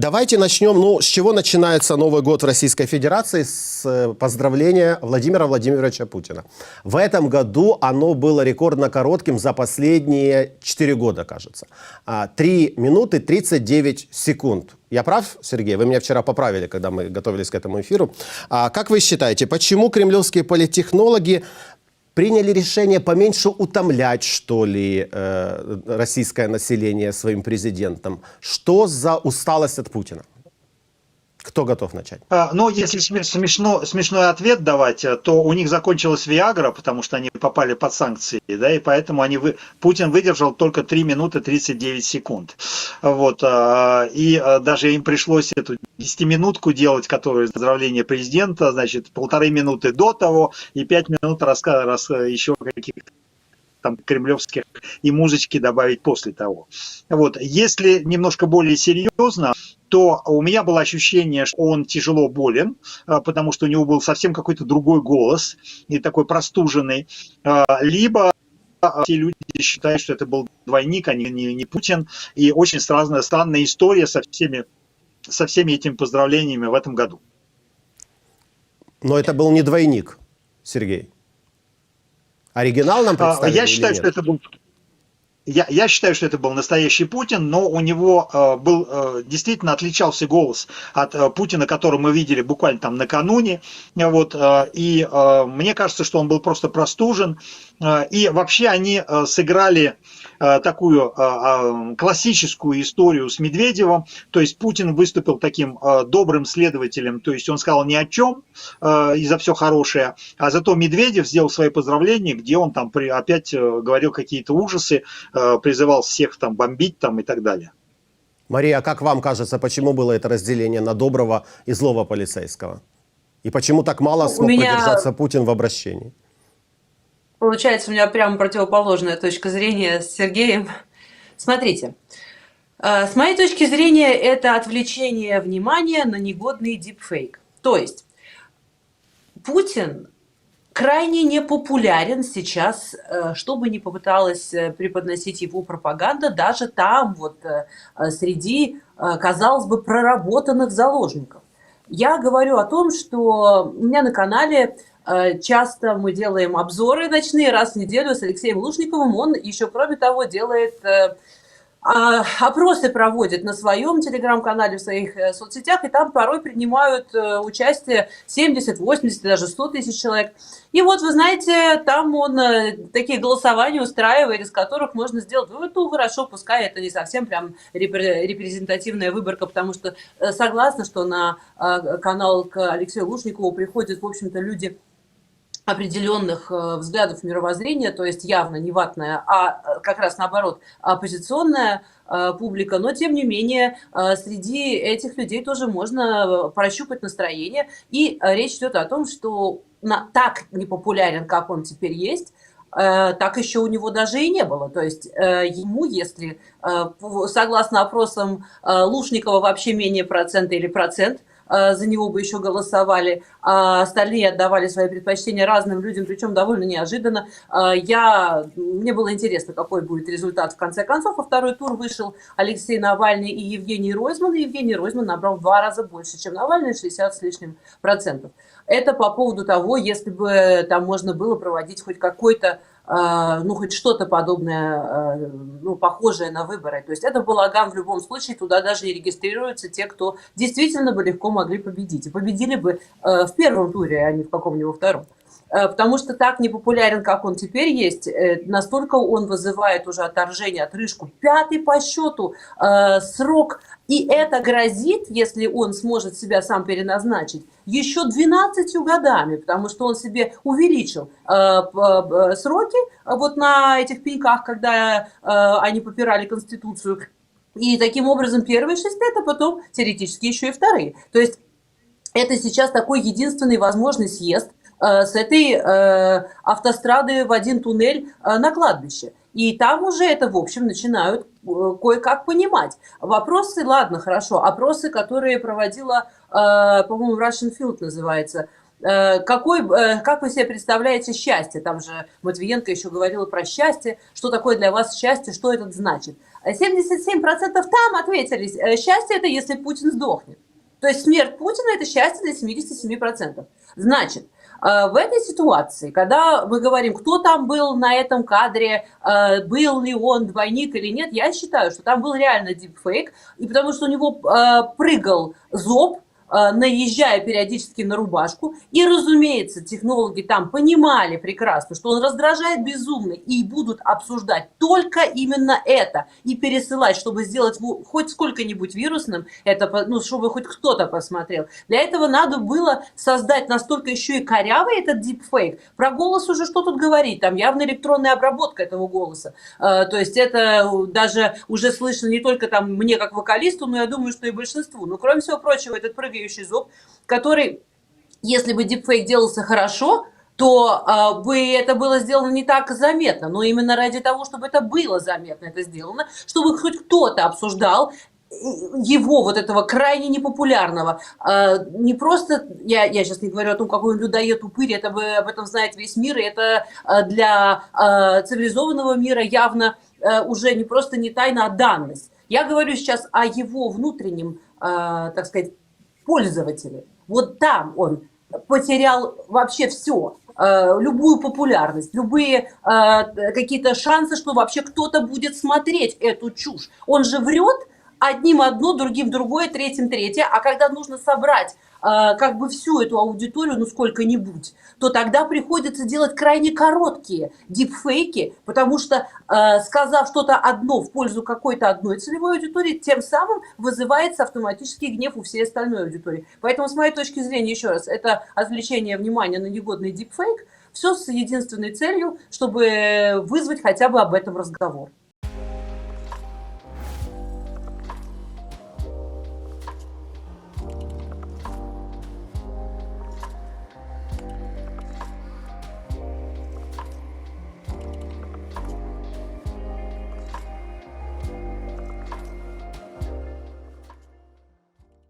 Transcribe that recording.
Давайте начнем, с чего начинается Новый год в Российской Федерации? С поздравления Владимира Владимировича Путина. В этом году оно было рекордно коротким за последние 4 года, кажется. 3 минуты 39 секунд. Я прав, Сергей? Вы меня вчера поправили, когда мы готовились к этому эфиру. Как вы считаете, почему кремлевские политтехнологи приняли решение поменьше утомлять, что ли, российское население своим президентом? Что за усталость от Путина? Кто готов начать? Если смешной ответ давать, то у них закончилась Виагра, потому что они попали под санкции, да, и поэтому Путин выдержал только 3 минуты 39 секунд. Вот, и даже им пришлось эту 10-минутку делать, которую поздравление президента, значит, 1,5 минуты до того и 5 минут еще каких-то там кремлевских и музычки добавить после того. Вот. Если немножко более серьезно, то у меня было ощущение, что он тяжело болен, потому что у него был совсем какой-то другой голос, и такой простуженный. Либо те люди считают, что это был двойник, а не Путин. И очень странная история со всеми этими поздравлениями в этом году. Но это был не двойник, Сергей. Оригинал нам представили Я считаю, что это был... Я считаю, что это был настоящий Путин, но у него действительно отличался голос от Путина, который мы видели буквально там накануне. Вот, и мне кажется, что он был просто простужен. И вообще они сыграли такую классическую историю с Медведевым. То есть Путин выступил таким добрым следователем, то есть он сказал ни о чем и за все хорошее, а зато Медведев сделал свои поздравления, где он там опять говорил какие-то ужасы, призывал всех там бомбить там и так далее. Мария, а как вам кажется, почему было это разделение на доброго и злого полицейского? И почему так мало смог продержаться Путин в обращении? Получается, у меня прямо противоположная точка зрения с Сергеем. Смотрите, с моей точки зрения, это отвлечение внимания на негодный дипфейк. То есть Путин крайне непопулярен сейчас, что бы ни попыталась преподносить его пропаганда, даже там, вот среди, казалось бы, проработанных заложников. Я говорю о том, что у меня на канале часто мы делаем обзоры ночные раз в неделю с Алексеем Лушниковым. Он еще, кроме того, делает... опросы проводит на своем телеграм-канале, в своих соцсетях, и там порой принимают участие 70, 80, даже 100 тысяч человек. И вот, вы знаете, там он такие голосования устраивает, из которых можно сделать вывод, ну, хорошо, пускай это не совсем прям репрезентативная выборка, потому что согласна, что на канал к Алексею Лушникову приходят, в общем-то, люди определенных взглядов мировоззрения, то есть явно не ватная, а как раз наоборот оппозиционная публика, но тем не менее среди этих людей тоже можно прощупать настроение, и речь идет о том, что так непопулярен, как он теперь есть, так еще у него даже и не было. То есть ему, если согласно опросам Лушникова вообще менее процента или процент, за него бы еще голосовали, а остальные отдавали свои предпочтения разным людям, причем довольно неожиданно. Мне было интересно, какой будет результат в конце концов. Во второй тур вышел Алексей Навальный и Евгений Ройзман. И Евгений Ройзман набрал в 2 раза больше, чем Навальный, 60 с лишним процентов. Это по поводу того, если бы там можно было проводить хоть какой-то, хоть что-то подобное, похожее на выборы. То есть это балаган в любом случае, туда даже не регистрируются те, кто действительно бы легко могли победить. И победили бы в первом туре, а не в каком-нибудь втором. Потому что так непопулярен, как он теперь есть, настолько он вызывает уже отторжение, отрыжку. 5-й по счету срок. И это грозит, если он сможет себя сам переназначить, еще 12 годами, потому что он себе увеличил сроки вот на этих пеньках, когда они попирали Конституцию. И таким образом первые 6 лет, а потом теоретически еще и вторые. То есть это сейчас такой единственный возможный съезд с этой автострады в один туннель на кладбище. И там уже это, в общем, начинают кое-как понимать. Вопросы, ладно, хорошо, опросы, которые проводила, по-моему, Russian Field называется. Как вы себе представляете счастье? Там же Матвиенко еще говорила про счастье. Что такое для вас счастье, что это значит? 77% там ответили, счастье это если Путин сдохнет. То есть смерть Путина это счастье для 77%. Значит, в этой ситуации, когда мы говорим, кто там был на этом кадре, был ли он двойник или нет, я считаю, что там был реально дипфейк, и потому что у него прыгал зоб, наезжая периодически на рубашку. И, разумеется, технологи там понимали прекрасно, что он раздражает безумно, и будут обсуждать только именно это, и пересылать, чтобы сделать хоть сколько-нибудь вирусным, это, ну, чтобы хоть кто-то посмотрел. Для этого надо было создать настолько еще и корявый этот дипфейк. Про голос уже что тут говорить, там явно электронная обработка этого голоса. То есть это даже уже слышно не только там мне как вокалисту, но я думаю, что и большинству. Но кроме всего прочего, этот прыгающий зоб, который, если бы дипфейк делался хорошо, то бы это было сделано не так заметно. Но именно ради того, чтобы это было заметно, это сделано, чтобы хоть кто-то обсуждал его, вот этого крайне непопулярного, не просто, я сейчас не говорю о том, какой он людоед, упырь, это об этом знает весь мир, и это для цивилизованного мира явно уже не просто не тайна, а данность. Я говорю сейчас о его внутреннем, так сказать, пользователе. Вот там он потерял вообще все. Любую популярность, любые какие-то шансы, что вообще кто-то будет смотреть эту чушь. Он же врет одним одно, другим другое, третьим третье. А когда нужно собрать как бы всю эту аудиторию, ну сколько-нибудь, то тогда приходится делать крайне короткие дипфейки, потому что, сказав что-то одно в пользу какой-то одной целевой аудитории, тем самым вызывается автоматический гнев у всей остальной аудитории. Поэтому, с моей точки зрения, еще раз, это отвлечение внимания на негодный дипфейк, все с единственной целью, чтобы вызвать хотя бы об этом разговор.